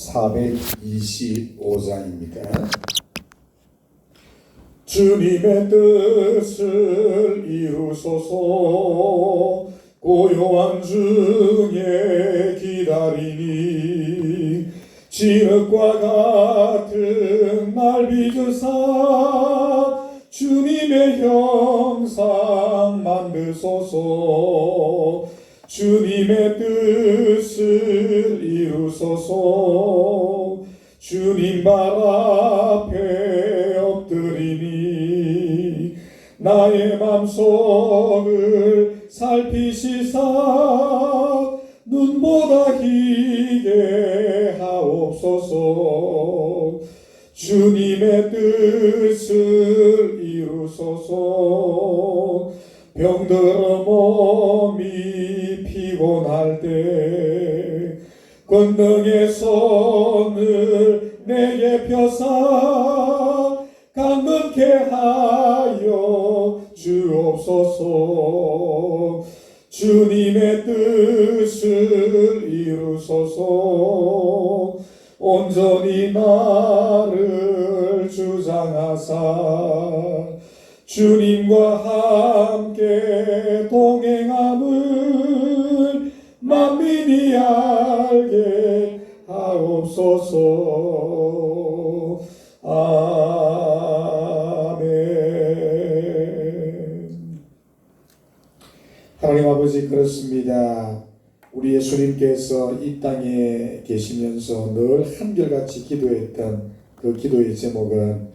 425장입니다. 주님의 뜻을 이루소서. 고요한 중에 기다리니 진흙과 같은 날 빚으사 주님의 형상 만드소서. 주님의 뜻을 이루소서. 주님 발 앞에 엎드리니 나의 맘속을 살피시사 눈보다 희게 하옵소서. 주님의 뜻을 이루소서. 병들어 몸이 피곤할 때 권능의 손을 내게 펴사 강건케 하여 주옵소서. 주님의 뜻을 이루소서. 온전히 나를 주장하사 주님과 함께 동행함을 만민이 알게 하옵소서. 아멘. 하나님 아버지, 그렇습니다. 우리 예수님께서 이 땅에 계시면서 늘 한결같이 기도했던 그 기도의 제목은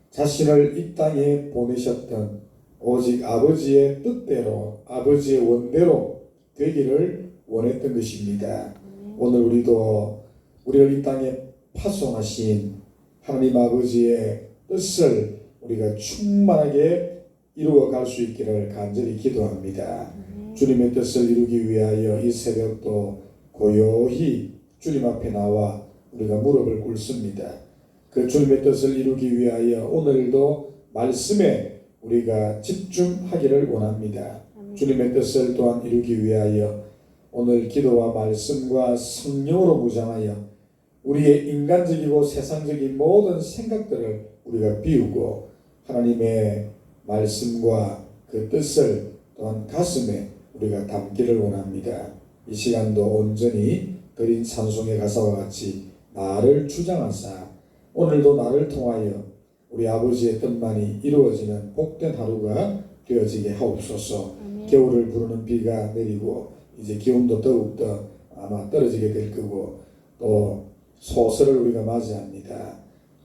자신을 이 땅에 보내셨던 오직 아버지의 뜻대로, 아버지의 원대로 되기를 원했던 것입니다. 오늘 우리도 우리를 이 땅에 파송하신 하나님 아버지의 뜻을 우리가 충만하게 이루어갈 수 있기를 간절히 기도합니다. 주님의 뜻을 이루기 위하여 이 새벽도 고요히 주님 앞에 나와 우리가 무릎을 꿇습니다. 그 주님의 뜻을 이루기 위하여 오늘도 말씀에 우리가 집중하기를 원합니다. 주님의 뜻을 또한 이루기 위하여 오늘 기도와 말씀과 성령으로 무장하여 우리의 인간적이고 세상적인 모든 생각들을 우리가 비우고 하나님의 말씀과 그 뜻을 또한 가슴에 우리가 담기를 원합니다. 이 시간도 온전히 드린 찬송의 가사와 같이 나를 주장하사 오늘도 나를 통하여 우리 아버지의 뜻만이 이루어지는 복된 하루가 되어지게 하옵소서. 겨울을 부르는 비가 내리고 이제 기온도 더욱더 아마 떨어지게 될 거고 또 소설을 우리가 맞이합니다.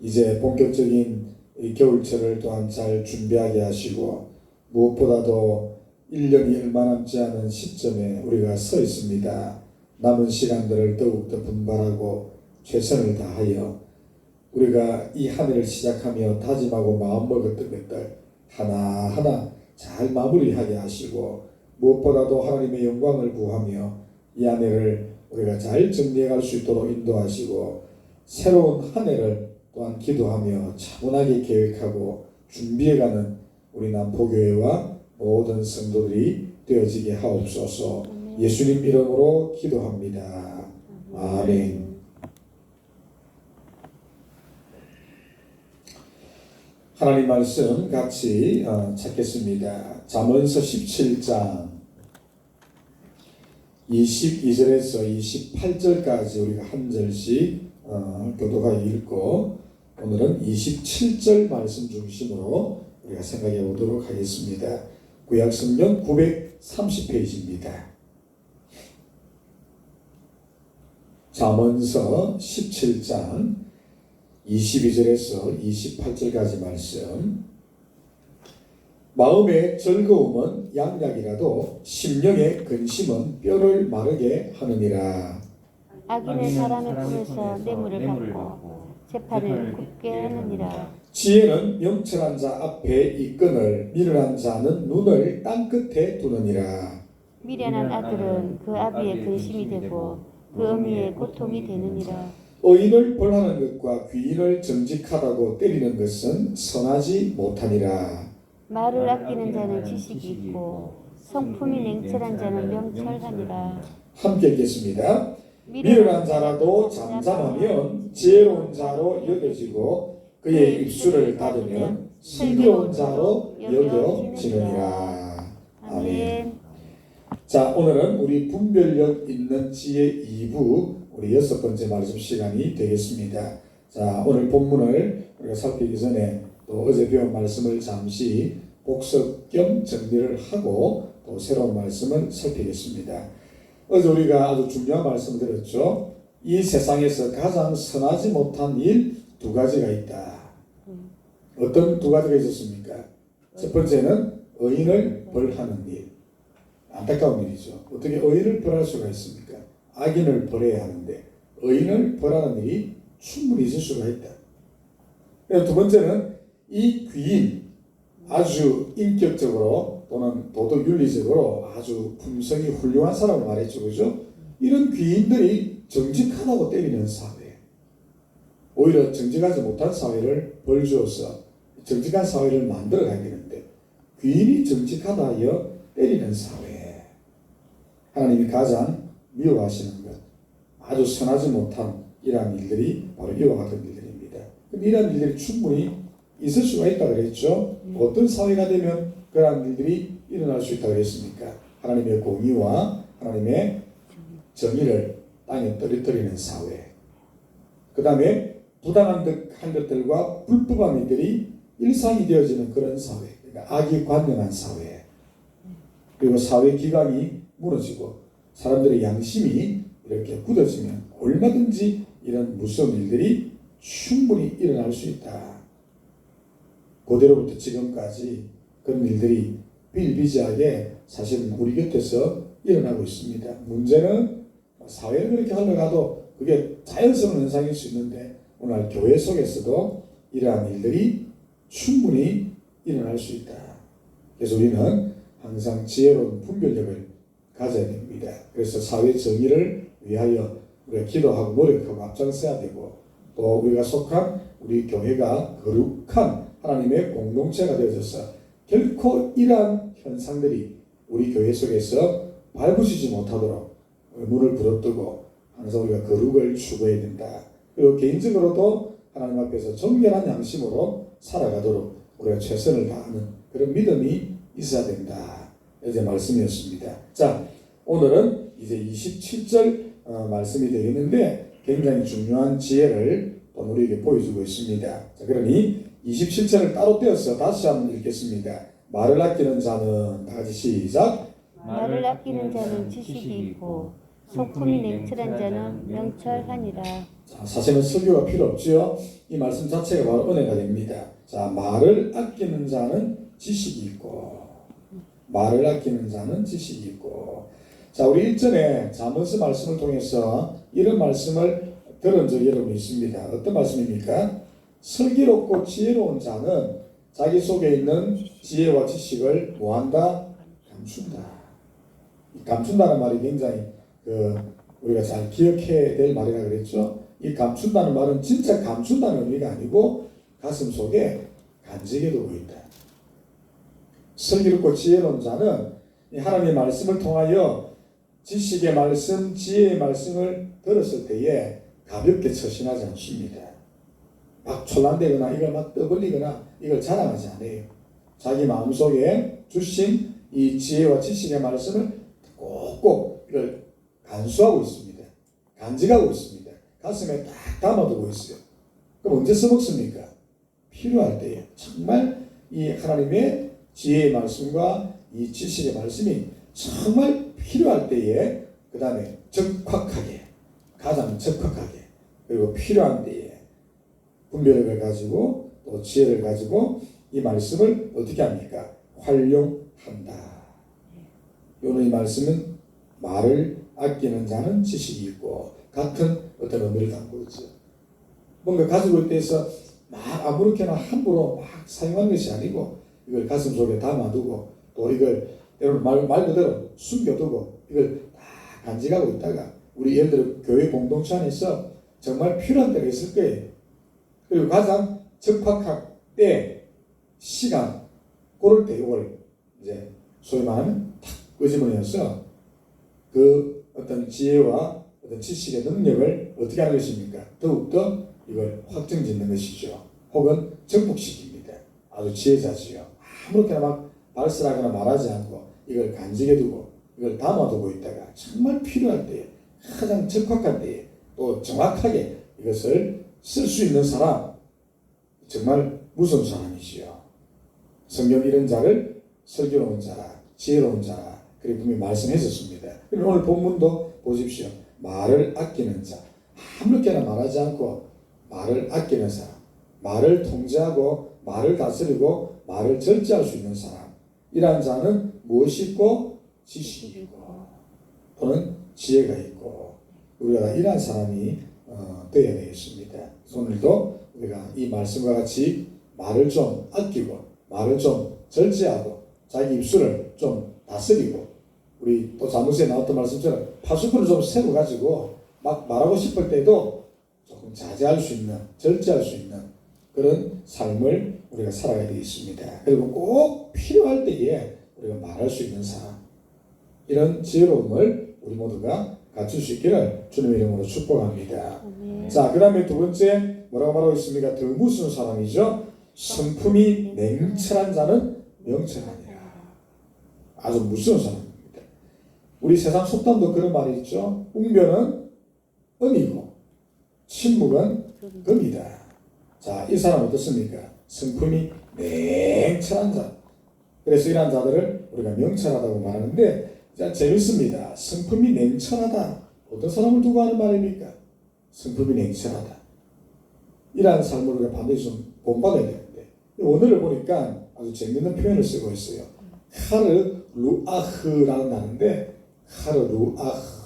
이제 본격적인 이 겨울철을 또한 잘 준비하게 하시고 무엇보다도 1년이 얼마 남지 않은 시점에 우리가 서 있습니다. 남은 시간들을 더욱더 분발하고 최선을 다하여 우리가 이 한 해를 시작하며 다짐하고 마음먹었던 것들 하나하나 잘 마무리하게 하시고 무엇보다도 하나님의 영광을 구하며 이 한 해를 우리가 잘 정리해 갈 수 있도록 인도하시고 새로운 한 해를 또한 기도하며 차분하게 계획하고 준비해가는 우리 남포교회와 모든 성도들이 되어지게 하옵소서. 예수님 이름으로 기도합니다. 아멘. 하나님 말씀 같이 찾겠습니다. 잠언서 17장 22절에서 28절까지 우리가 한 절씩 교독하여 읽고 오늘은 27절 말씀 중심으로 우리가 생각해 보도록 하겠습니다. 구약성경 930페이지입니다. 잠언서 17장 22절에서 28절까지 말씀. 마음의 즐거움은 양약이라도 심령의 근심은 뼈를 마르게 하느니라. 악인은 사람의 품에서 뇌물을 받고 재판을 굽게 하느니라. 지혜는 명철한 자 앞에 이끈을 미련한 자는 눈을 땅 끝에 두느니라. 미련한 아들은 그 아비의 근심이 되고 그 어미의 고통이 되느니라. 의인을 벌하는 것과 귀인을 정직하다고 때리는 것은 선하지 못하니라. 말을 아끼는 자는 지식이 있고 성품이 냉철한 자는 명철하니라. 함께 읽겠습니다. 미련한 자라도 잠잠하면 지혜로운 자로 여겨지고 그의 입술을 닫으면 슬기로운 자로 여겨지느니라. 아멘. 자, 오늘은 우리 분별력 있는 지혜 2부 우리 6번째 말씀 시간이 되겠습니다. 자, 오늘 본문을 우리가 살피기 전에 또 어제 배운 말씀을 잠시 복습 겸 정리를 하고 또 새로운 말씀을 살피겠습니다. 어제 우리가 아주 중요한 말씀을 드렸죠. 이 세상에서 가장 선하지 못한 일 2가지가 있다. 어떤 2가지가 있었습니까? 첫 번째는 의인을 벌하는 일. 안타까운 일이죠. 어떻게 의인을 벌할 수가 있습니까? 악인을 벌해야 하는데 의인을 벌하는 일이 충분히 있을 수가 있다. 그리고 두 번째는 이 귀인, 아주 인격적으로 또는 도덕윤리적으로 아주 품성이 훌륭한 사람을 말했죠. 그죠? 이런 귀인들이 정직하다고 때리는 사회, 오히려 정직하지 못한 사회를 벌주어서 정직한 사회를 만들어 가야 되는데 귀인이 정직하다 하여 때리는 사회, 하나님이 가장 미워하시는 것, 아주 선하지 못한 이러한 일들이 바로 이와 같은 일들입니다. 근데 이러한 일들이 충분히 있을 수가 있다고 그랬죠. 어떤 사회가 되면 그러한 일들이 일어날 수 있다고 그랬습니까? 하나님의 공의와 하나님의 정의를 땅에 떨어뜨리는 사회, 그 다음에 부당한 것들과 불법한 일들이 일상이 되어지는 그런 사회, 그러니까 악이 관영한 사회, 그리고 사회 기강이 무너지고 사람들의 양심이 이렇게 굳어지면 얼마든지 이런 무서운 일들이 충분히 일어날 수 있다. 고대로부터 지금까지 그런 일들이 비일비재하게 사실은 우리 곁에서 일어나고 있습니다. 문제는 사회를 그렇게 흘러가도 그게 자연스러운 현상일 수 있는데 오늘 교회 속에서도 이러한 일들이 충분히 일어날 수 있다. 그래서 우리는 항상 지혜로운 분별력을 가져야 됩니다. 그래서 사회 정의를 위하여 우리가 기도하고 노력하고 앞장서야 되고 또 우리가 속한 우리 교회가 거룩한 하나님의 공동체가 되어져서 결코 이러한 현상들이 우리 교회 속에서 발붙이지 못하도록 눈을 부릅뜨고 항상 우리가 거룩을 추구해야 된다. 그리고 개인적으로도 하나님 앞에서 정결한 양심으로 살아가도록 우리가 최선을 다하는 그런 믿음이 있어야 된다. 이제 말씀이었습니다. 자, 오늘은 이제 27절 말씀이 되겠는데 굉장히 중요한 지혜를 우리에게 보여주고 있습니다. 자, 그러니 27절을 따로 떼어서 다시 한번 읽겠습니다. 말을 아끼는 자는 다 같이 시작. 말을 아끼는 자는 지식이 있고 성품이 냉철한 자는 명철하니라. 자, 사실은 설교가 필요 없지요. 이 말씀 자체가 바로 은혜가 됩니다. 자, 말을 아끼는 자는 지식이 있고 말을 아끼는 자는 지식이 있고. 자, 우리 일전에 잠언서 말씀을 통해서 이런 말씀을 들은 적이 여러분 있습니다. 어떤 말씀입니까? 슬기롭고 지혜로운 자는 자기 속에 있는 지혜와 지식을 뭐한다? 감춘다. 감춘다는 말이 굉장히 우리가 잘 기억해야 될 말이라 그랬죠. 이 감춘다는 말은 진짜 감춘다는 의미가 아니고 가슴 속에 간직해 두고 있다. 슬기롭고 지혜로운 자는 하나님의 말씀을 통하여 지식의 말씀, 지혜의 말씀을 들었을 때에 가볍게 처신하지 않습니다. 막 촐란대거나 이걸 막 떠벌리거나 이걸 자랑하지 않아요. 자기 마음속에 주신 이 지혜와 지식의 말씀을 꼭꼭 이걸 간수하고 있습니다. 간직하고 있습니다. 가슴에 딱 담아두고 있어요. 그럼 언제 써먹습니까? 필요할 때에 정말 이 하나님의 지혜의 말씀과 이 지식의 말씀이 정말 필요할 때에 그 다음에 적확하게 가장 적확하게 그리고 필요한 때에 분별력을 가지고 또 지혜를 가지고 이 말씀을 어떻게 합니까? 활용한다. 오늘 이 말씀은 말을 아끼는 자는 지식이 있고 같은 어떤 의미를 담고 있죠. 뭔가 가지고 있다 해서 막 아무렇게나 함부로 막 사용하는 것이 아니고 이걸 가슴 속에 담아두고 또 이걸 때로는 말 그대로 숨겨두고 이걸 다 간직하고 있다가 우리 예를 들어 교회 공동체 안에서 정말 필요한 때가 있을 거예요. 그리고 가장 적확한 때, 시간, 그럴 때 이걸 이제 소위 말하면 탁 끄집어내서 그 어떤 지혜와 어떤 지식의 능력을 어떻게 하는 것입니까? 더욱더 이걸 확정짓는 것이죠. 혹은 정복시킵니다. 아주 지혜자지요. 아무렇게나 막 발설하거나 말하지 않고 이걸 간직해 두고 이걸 담아두고 있다가 정말 필요할 때에 가장 적확한 때에 또 정확하게 이것을 쓸 수 있는 사람, 정말 무서운 사람이지요. 성경 이런 자를 슬기로운 자라, 지혜로운 자라 그렇게 분명히 말씀했었습니다. 오늘 본문도 보십시오. 말을 아끼는 자, 아무렇게나 말하지 않고 말을 아끼는 사람, 말을 통제하고 말을 다스리고 말을 절제할 수 있는 사람, 이러한 자는 무엇이 있고? 지식이 있고 또는 지혜가 있고 우리가 이러한 사람이 되어야 되겠습니다. 오늘도 우리가 이 말씀과 같이 말을 좀 아끼고 말을 좀 절제하고 자기 입술을 좀 다스리고 우리 또 자문서에 나왔던 말씀처럼 파수꾼을 좀 세워 가지고 막 말하고 싶을 때도 조금 자제할 수 있는, 절제할 수 있는 그런 삶을 우리가 살아가야 되겠습니다. 그리고 꼭 필요할 때에 우리가 말할 수 있는 사람, 이런 지혜로움을 우리 모두가 갖출 수 있기를 주님의 이름으로 축복합니다. 자, 그 다음에 두 번째 뭐라고 말하고 있습니까? 더 무슨 사람이죠? 성품이 냉철한 자는 명철하니라. 아주 무서운 사람입니다. 우리 세상 속담도 그런 말이 있죠. 웅변은 은이고 침묵은 금이다. 자, 이 사람 어떻습니까? 성품이 냉철한 자. 그래서 이러한 자들을 우리가 명철하다고 말하는데, 자, 재밌습니다. 성품이 냉철하다. 어떤 사람을 두고 하는 말입니까? 성품이 냉철하다. 이러한 삶을 우리가 반드시 좀 본받아야 되는데, 오늘을 보니까 아주 재밌는 표현을 쓰고 있어요. 카르루아흐라는 단어인데, 카르루아흐.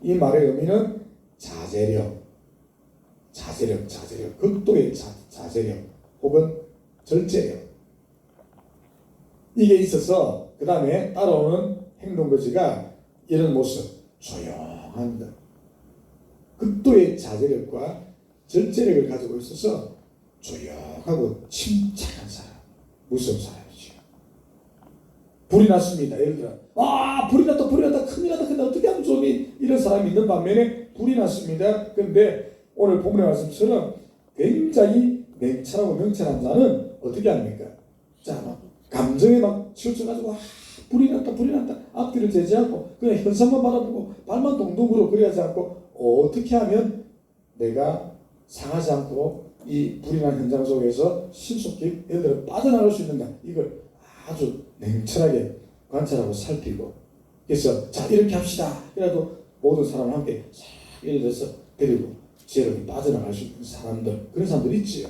이 말의 의미는 자제력, 극도의 자제력, 혹은 절제력. 이게 있어서 그 다음에 따라오는 행동거지가 이런 모습, 조용한 것, 극도의 자제력과 절제력을 가지고 있어서 조용하고 침착한 사람, 무서운 사람이죠. 불이 났습니다. 예를 들어 불이 났다 큰일 났다 근데 어떻게 하면 좋니? 이런 사람이 있는 반면에 불이 났습니다. 그런데 오늘 본문의 말씀처럼 굉장히 냉철하고 명철한 자는 어떻게 합니까? 자, 막 감정에 막 치우쳐가지고 불이 났다 앞뒤를 재지 않고 그냥 현상만 바라보고 발만 동동으로 그래야지 않고 어떻게 하면 내가 상하지 않고 이 불이 난 현장 속에서 신속히 예를 들어 빠져나갈 수 있는가, 이걸 아주 냉철하게 관찰하고 살피고, 그래서 자 이렇게 합시다. 그래도 모든 사람을 함께 예를 들어서 데리고 지혜롭게 빠져나갈 수 있는 사람들, 그런 사람들 있지요.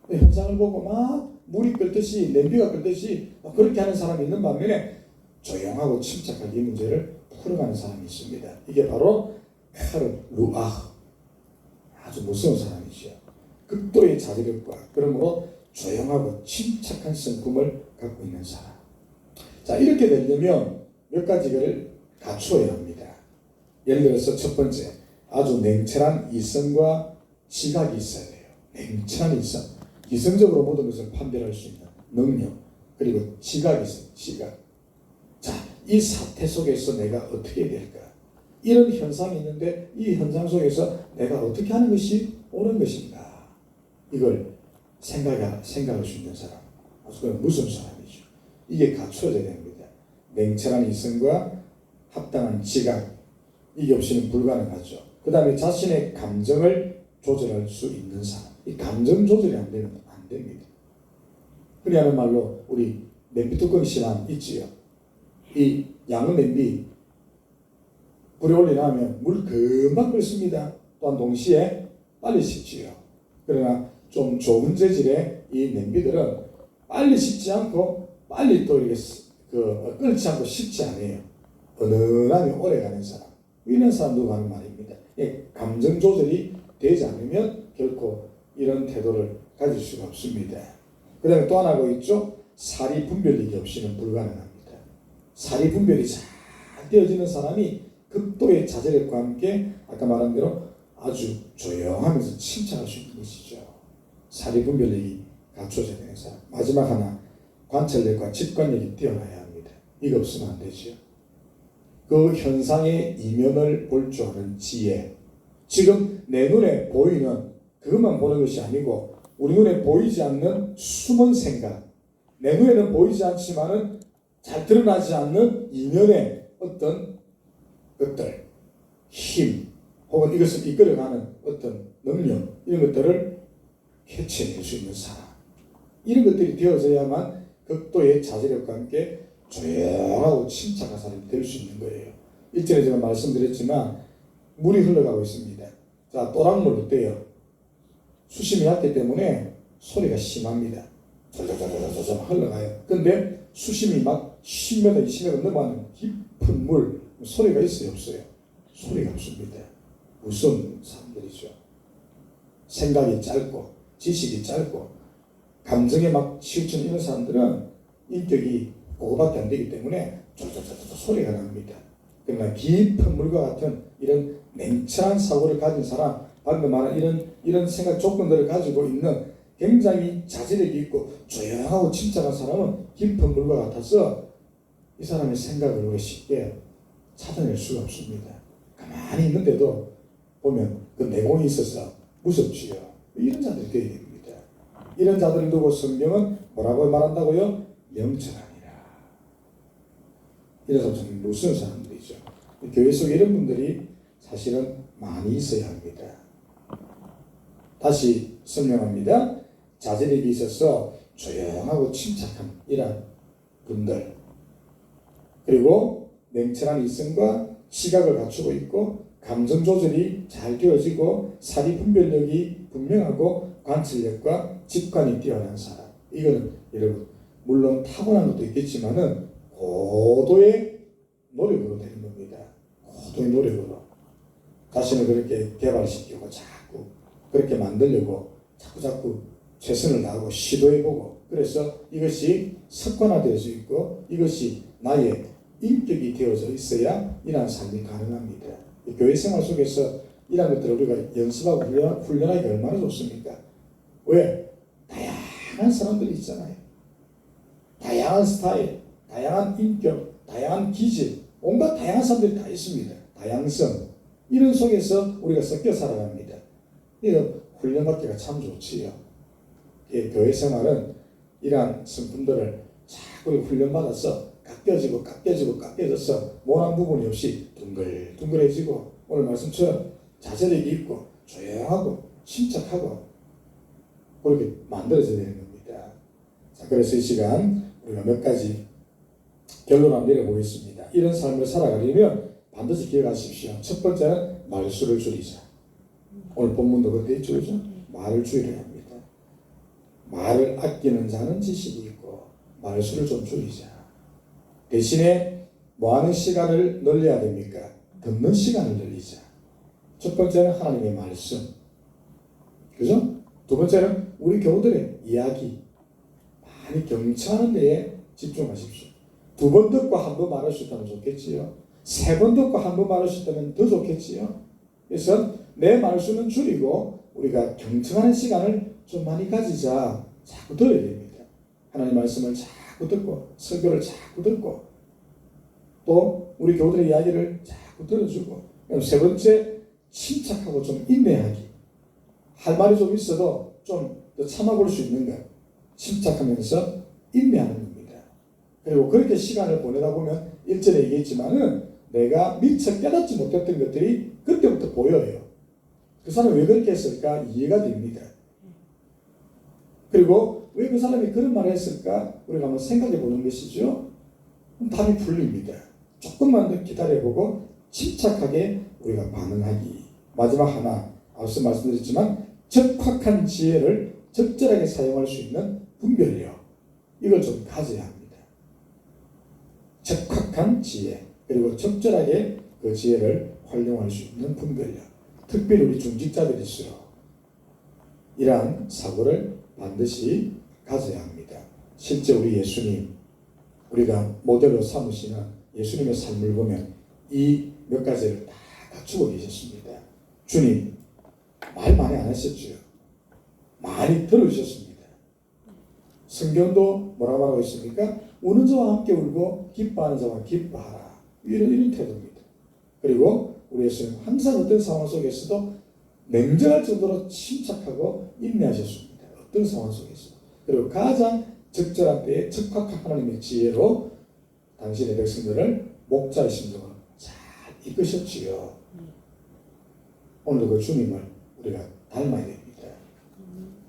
현상을 보고 막 물이 끓듯이 냄비가 끓듯이 그렇게 하는 사람이 있는 반면에 조용하고 침착하게 이 문제를 풀어가는 사람이 있습니다. 이게 바로 카르루아흐, 아주 무서운 사람이죠. 극도의 자제력과 그러므로 조용하고 침착한 성품을 갖고 있는 사람. 자, 이렇게 되려면 몇 가지를 갖추어야 합니다. 예를 들어서 첫 번째, 아주 냉철한 이성과 지각이 있어야 돼요. 냉철한 이성, 이성적으로 모든 것을 판별할 수 있는 능력, 그리고 지각이 있어요. 지각. 자, 이 사태 속에서 내가 어떻게 해야 될까? 이런 현상이 있는데 이 현상 속에서 내가 어떻게 하는 것이 옳은 것인가? 이걸 생각할 수 있는 사람, 아주 무서운 사람이죠. 이게 갖춰져야 됩니다. 냉철한 이성과 합당한 지각, 이게 없이는 불가능하죠. 그 다음에 자신의 감정을 조절할 수 있는 사람, 이 감정 조절이 안 되면 안 됩니다. 그러냐는 말로 우리 냄비 뚜껑 신앙 있지요. 이 양은 냄비 불에 올려놓으면 물 금방 끓습니다. 또한 동시에 빨리 식지요. 그러나 좀 좋은 재질의 이 냄비들은 빨리 식지 않고 빨리 또 이렇게 끓지 않고 식지 않아요. 은은하게 오래가는 사람, 이런 사람도 하는 말입니다. 감정 조절이 되지 않으면 결코 이런 태도를 가질 수가 없습니다. 그 다음에 또 하나가 있죠. 사리 분별력이 없이는 불가능합니다. 사리 분별이 잘 되어지는 사람이 극도의 자제력과 함께 아까 말한 대로 아주 조용하면서 침착할 수 있는 것이죠. 사리 분별력이 갖춰져야 되는 사람. 마지막 하나, 관찰력과 직관력이 뛰어나야 합니다. 이거 없으면 안 되죠. 그 현상의 이면을 볼 줄 아는 지혜, 지금 내 눈에 보이는 그것만 보는 것이 아니고 우리 눈에 보이지 않는 숨은 생각, 내 눈에는 보이지 않지만은 잘 드러나지 않는 이면의 어떤 것들, 힘, 혹은 이것을 이끌어가는 어떤 능력, 이런 것들을 캐치해낼 수 있는 사람. 이런 것들이 되어져야만 극도의 자제력과 함께 조용하고 침착한 사람이 될 수 있는 거예요. 일전에 제가 말씀드렸지만 물이 흘러가고 있습니다. 자, 또랑물 어때요? 수심이 얕기 때문에 소리가 심합니다. 졸졸졸졸 흘러가요. 근데 수심이 막 10m, 20m 넘어가는 깊은 물, 소리가 있어요, 없어요? 소리가 없습니다. 무서운 사람들이죠. 생각이 짧고 지식이 짧고 감정에 막 치우치는 이런 사람들은 인격이 그거밖에 안 되기 때문에 졸졸졸졸 소리가 납니다. 그러나 깊은 물과 같은 이런 냉철한 사고를 가진 사람, 방금 말한 이런 생각 조건들을 가지고 있는 굉장히 자제력이 있고 조용하고 침착한 사람은 깊은 물과 같아서 이 사람의 생각을 우리가 쉽게 찾아낼 수가 없습니다. 가만히 있는데도 보면 그 내공이 있어서 무섭지요. 이런 자들이 되어야 됩니다. 이런 자들을 두고 성경은 뭐라고 말한다고요? 영천하니라. 이래서 좀 무서운 사람들이죠. 교회 속에 이런 분들이 사실은 많이 있어야 합니다. 다시 설명합니다. 자제력이 있어서 조용하고 침착한 이런 분들, 그리고 냉철한 이성과 시각을 갖추고 있고 감정 조절이 잘 되어지고 사리 분별력이 분명하고 관찰력과 직관이 뛰어난 사람. 이거는 여러분 물론 타고난 것도 있겠지만은 고도의 노력으로 되는 겁니다. 고도의 노력으로 자신을 그렇게 개발시키고 자꾸 그렇게 만들려고 자꾸 최선을 다하고 시도해보고, 그래서 이것이 습관화되어져 있고 이것이 나의 인격이 되어져 있어야 이러한 삶이 가능합니다. 교회 생활 속에서 이러한 것들을 우리가 연습하고 훈련하기가 얼마나 좋습니까? 왜? 다양한 사람들이 있잖아요. 다양한 스타일, 다양한 인격, 다양한 기질, 온갖 다양한 사람들이 다 있습니다. 다양성. 이런 속에서 우리가 섞여 살아갑니다. 이거 훈련받기가 참 좋지요. 교회 생활은 이러한 성품들을 자꾸 훈련받아서 깎여져서 모난 부분이 없이 둥글둥글해지고 오늘 말씀처럼 자제력이 있고 조용하고 침착하고 그렇게 만들어져야 되는 겁니다. 자, 그래서 이 시간 우리가 몇 가지 결론을 한번 내려보겠습니다. 이런 삶을 살아가려면 반드시 기억하십시오. 첫 번째는 말수를 줄이자. 오늘 본문도 그렇게 있죠, 그죠? 말을 줄여야 합니다. 말을 아끼는 자는 지식이 있고 말수를 좀 줄이자. 대신에 뭐하는 시간을 늘려야 됩니까? 듣는 시간을 늘리자. 첫 번째는 하나님의 말씀, 그죠? 두 번째는 우리 교우들의 이야기, 많이 경청하는 데에 집중하십시오. 두 번 듣고 한 번 말할 수 있다면 좋겠지요. 세 번 듣고 한 번 말할 수 있다면 더 좋겠지요. 그래서 내 말수는 줄이고 우리가 경청하는 시간을 좀 많이 가지자. 자꾸 들어야 됩니다. 하나님 말씀을 자꾸 듣고 설교를 자꾸 듣고 또 우리 교우들의 이야기를 자꾸 들어주고, 세 번째 침착하고 좀 인내하기. 할 말이 좀 있어도 좀 더 참아볼 수 있는 것, 침착하면서 인내하는 겁니다. 그리고 그렇게 시간을 보내다 보면 일전에 얘기했지만은 내가 미처 깨닫지 못했던 것들이 그때부터 보여요. 그 사람이 왜 그렇게 했을까 이해가 됩니다. 그리고 왜 그 사람이 그런 말을 했을까 우리가 한번 생각해 보는 것이죠. 답이 풀립니다. 조금만 더 기다려보고 침착하게 우리가 반응하기. 마지막 하나, 앞서 말씀드렸지만 적확한 지혜를 적절하게 사용할 수 있는 분별력, 이걸 좀 가져야 합니다. 적확한 지혜, 그리고 적절하게 그 지혜를 활용할 수 있는 분별력. 특별히 우리 중직자들일수록 이러한 사고를 반드시 가져야 합니다. 실제 우리 예수님, 우리가 모델로 삼으시는 예수님의 삶을 보면 이 몇 가지를 다 갖추고 계셨습니다. 주님 말 많이 안 하셨죠. 많이 들어주셨습니다. 성경도 뭐라고 말하고 있습니까? 우는 자와 함께 울고 기뻐하는 자와 기뻐하라. 이런 태도입니다. 그리고 우리 예수님 항상 어떤 상황 속에서도 냉정할 정도로 침착하고 인내하셨습니다. 어떤 상황 속에서. 그리고 가장 적절한 때에 적합한 하나님의 지혜로 당신의 백성들을 목자의 심정으로 잘 이끄셨지요. 오늘도 그 주님을 우리가 닮아야 됩니다.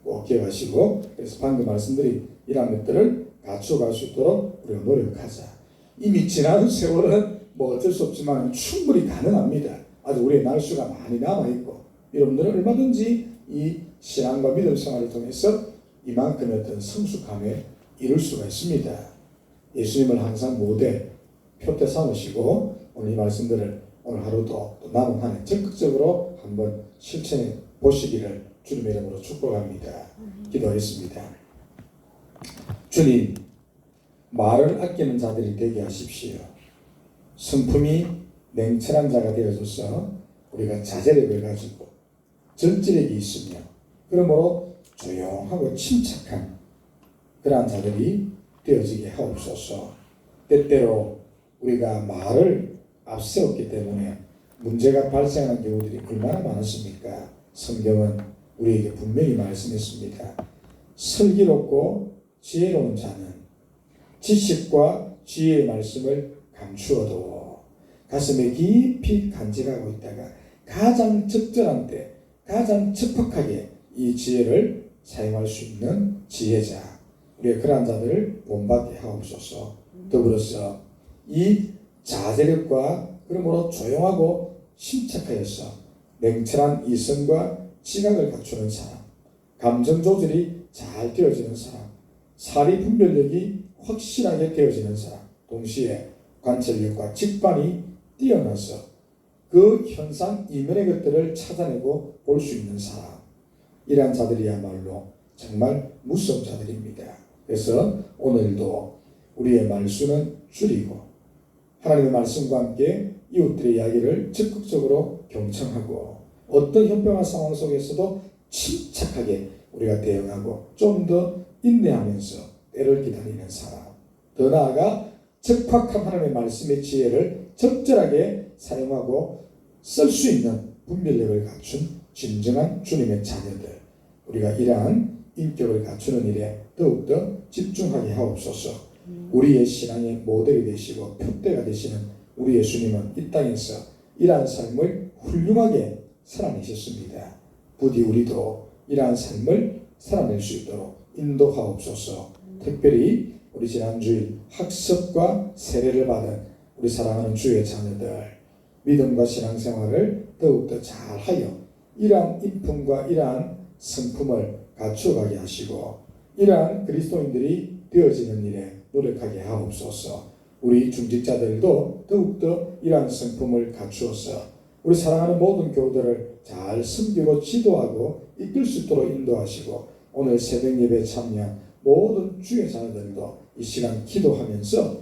꼭 기억하시고, 그래서 방금 말씀드린 이러한 것들을 갖춰갈 수 있도록 우리가 노력하자. 이미 지난 세월은 뭐 어쩔 수 없지만 충분히 가능합니다. 아직 우리의 날수가 많이 남아있고, 여러분들은 얼마든지 이 신앙과 믿음 생활을 통해서 이만큼의 어떤 성숙함에 이룰 수가 있습니다. 예수님을 항상 모델, 표대 삼으시고 오늘 이 말씀들을 오늘 하루도 또 남은 한 해 적극적으로 한번 실천해 보시기를 주님의 이름으로 축복합니다. 기도하겠습니다. 주님, 말을 아끼는 자들이 되게 하십시오. 성품이 냉철한 자가 되어줘서 우리가 자제력을 가지고 전지력이 있으며 그러므로 조용하고 침착한 그러한 자들이 되어지게 하옵소서. 때때로 우리가 말을 앞세웠기 때문에 문제가 발생하는 경우들이 얼마나 많았습니까? 성경은 우리에게 분명히 말씀했습니다. 슬기롭고 지혜로운 자는 지식과 지혜의 말씀을 감추어도 가슴에 깊이 간직하고 있다가 가장 적절한 때 가장 적확하게 이 지혜를 사용할 수 있는 지혜자, 우리의 그러한 자들을 본받게 하옵소서. 더불어서 이 자제력과 그러므로 조용하고 침착하여서 냉철한 이성과 지각을 갖추는 사람, 감정 조절이 잘 되어지는 사람, 사리 분별력이 확실하게 되어지는 사람, 동시에 관찰력과 직관이 뛰어나서 그 현상 이면의 것들을 찾아내고 볼 수 있는 사람, 이러한 자들이야말로 정말 무서운 자들입니다. 그래서 오늘도 우리의 말수는 줄이고 하나님의 말씀과 함께 이웃들의 이야기를 적극적으로 경청하고 어떤 현명한 상황 속에서도 침착하게 우리가 대응하고 좀 더 인내하면서 때를 기다리는 사람, 더 나아가 적확한 하나님의 말씀의 지혜를 적절하게 사용하고 쓸 수 있는 분별력을 갖춘 진정한 주님의 자녀들, 우리가 이러한 인격을 갖추는 일에 더욱더 집중하게 하옵소서. 우리의 신앙의 모델이 되시고 표대가 되시는 우리 예수님은 이 땅에서 이러한 삶을 훌륭하게 살아내셨습니다. 부디 우리도 이러한 삶을 살아낼 수 있도록 인도하옵소서. 특별히 우리 지난주일 학습과 세례를 받은 우리 사랑하는 주의 자녀들, 믿음과 신앙생활을 더욱더 잘하여 이러한 인품과 이러한 성품을 갖추어가게 하시고 이러한 그리스도인들이 되어지는 일에 노력하게 하옵소서. 우리 중직자들도 더욱더 이러한 성품을 갖추어서 우리 사랑하는 모든 교우들을 잘 섬기고 지도하고 이끌 수 있도록 인도하시고 오늘 새벽 예배에 참여한 모든 주의 자녀들도 이 시간 기도하면서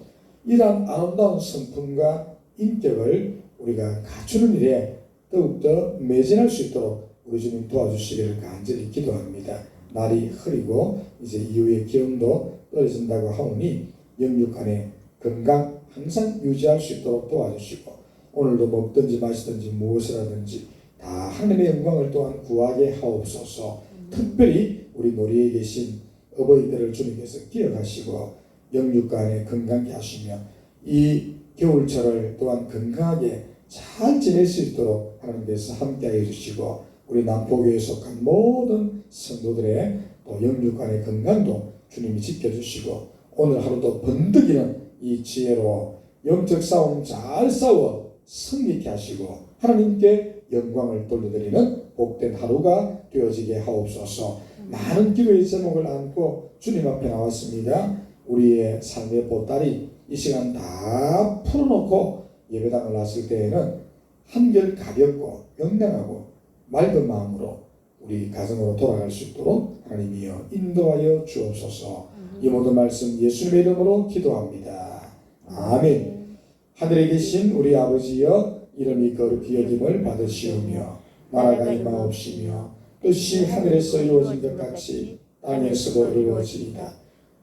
이러한 아름다운 성품과 인격을 우리가 갖추는 일에 더욱더 매진할 수 있도록 우리 주님 도와주시기를 간절히 기도합니다. 날이 흐리고 이제 이후에 기온도 떨어진다고 하오니 영육간의 건강 항상 유지할 수 있도록 도와주시고 오늘도 먹든지 마시든지 무엇을 하든지 다 하나님의 영광을 또한 구하게 하옵소서. 특별히 우리 노리에 계신 어버이들을 주님께서 기억하시고 영육간에 건강케 하시며 이 겨울철을 또한 건강하게 잘 지낼 수 있도록 하나님께서 함께해 주시고 우리 남포교회에 속한 모든 성도들의 또 영육간의 건강도 주님이 지켜주시고 오늘 하루도 번득이는 이 지혜로 영적 싸움 잘 싸워 승리케 하시고 하나님께 영광을 돌려드리는 복된 하루가 되어지게 하옵소서. 많은 기도의 제목을 안고 주님 앞에 나왔습니다. 우리의 삶의 보따리 이 시간 다 풀어놓고 예배당을 나설 때에는 한결 가볍고 명랑하고 맑은 마음으로 우리 가정으로 돌아갈 수 있도록 하나님이여 인도하여 주옵소서. 이 모든 말씀 예수님의 이름으로 기도합니다. 아멘. 하늘에 계신 우리 아버지여 이름이 거룩히 여김을 받으시오며 나라가 임하옵시며 뜻이 하늘에서 이루어진 것 같이 땅에서도 이루어지이다.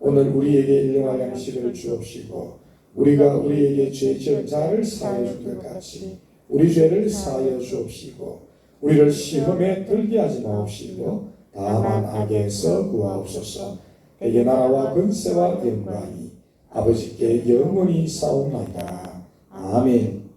오늘 우리에게 일용할 양식을 주옵시고 우리가 우리에게 죄 지은 자를 사하여 준 것 같이 우리 죄를 사하여 주옵시고 우리를 시험에 들게 하지 마옵시고 다만 악에서 구하옵소서. 대개 나라와 권세와 영광이 아버지께 영원히 싸움나이다. 아멘.